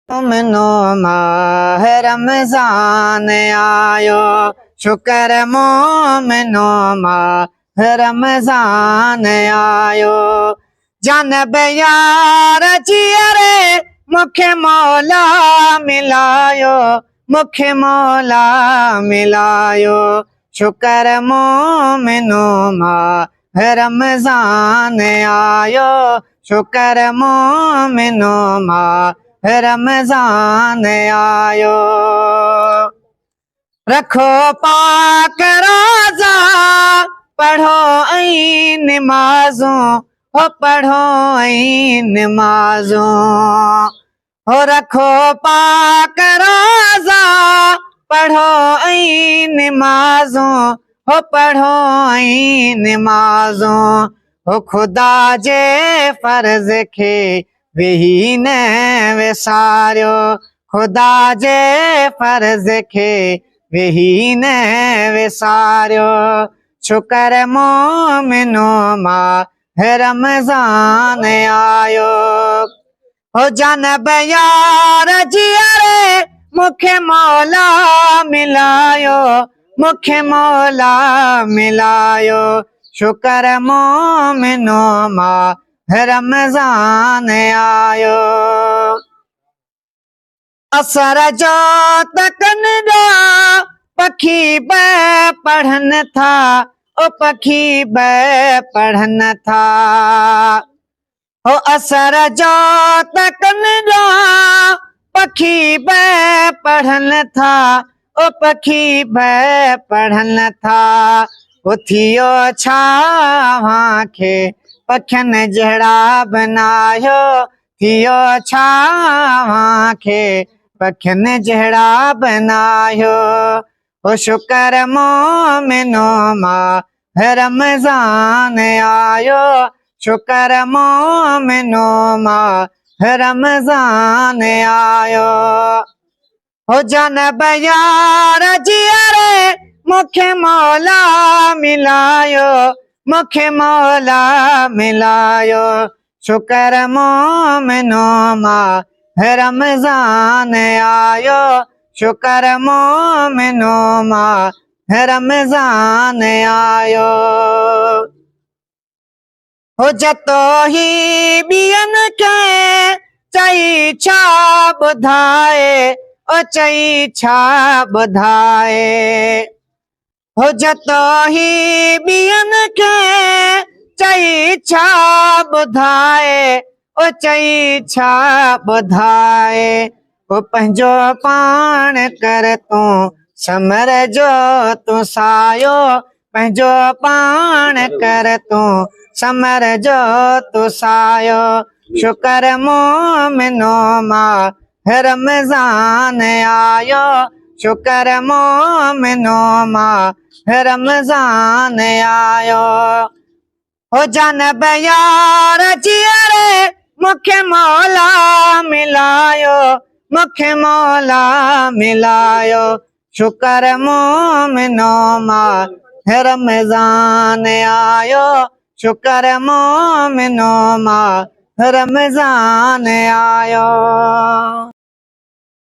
मोमिनो माह रमज़ान आयो, शुक्र मोमिनो माह रमज़ान आयो। जानब यार जियरे मुखे मौला मिलायो, मुखे मौला मिलायो। शुक्र मोमिनो माह रमज़ान आयो, शुक्र मोमिनो माह रमज़ान आयो। रखो पाक रोज़ा, पढ़ो ऐं निमाज़ों, हो पढ़ो ऐं निमाज़ों। हो रखो पाक रोज़ा, पढ़ो ऐं निमाज़ों, हो पढ़ो ऐं निमाज़ों। हो खुदा जे फर्ज़ खे वेही न विसारियो, खुदा जे फर्ज़ खे वेही न विसारियो। शुक्र मोमिनो माह रमज़ान आयो। हो जानब यार जियरे मुखे मौला मिलायो, मुखे मौला मिलायो। शुक्र मोमिनो माह रमज़ान आयो। असर जो तकन जा पखी ब पढ़न था, ओ पखी ब पढ़न था। हो असर जो तकन जा पखी ब पढ़न था, ओ पखी ब पढ़न था। उथियो छावां खे पखियन जहिड़ा बनायो, थियो छावां खे पखियन जहिड़ा बनायो। हो शुक्र मोमिनो माह रमज़ान आयो, शुक्र मोमिनो माह रमज़ान आयो। हो जानब यार जियरे मुखे मौला मिलायो, मुखे मौला मिलायो। शुक्र मोमिनो माह रमज़ान आयो, शुक्र मोमिनो माह रमज़ान आयो। हो जतो ही ॿियन खे चई छा ॿुधाए, ओ चई छा ॿुधाए। हो जतो ही ॿियन खे चई छा ॿुधाए, ओ चई छा ॿुधाए। हो पंहिंजो पाण कर तूं समर जो तूं सायो, पंहिंजो पाण कर तूं समर जो तूं सायो। शुक्र मोमिनो माह रमज़ान आयो, शुक्र मोमिनो माह रमज़ान आयो। हो जानब यार जियरे मुखे मौला मिलायो, मुखे मौला मिलायो। शुक्र मोमिनो माह रमज़ान आयो, शुक्र मोमिनो माह रमज़ान आयो।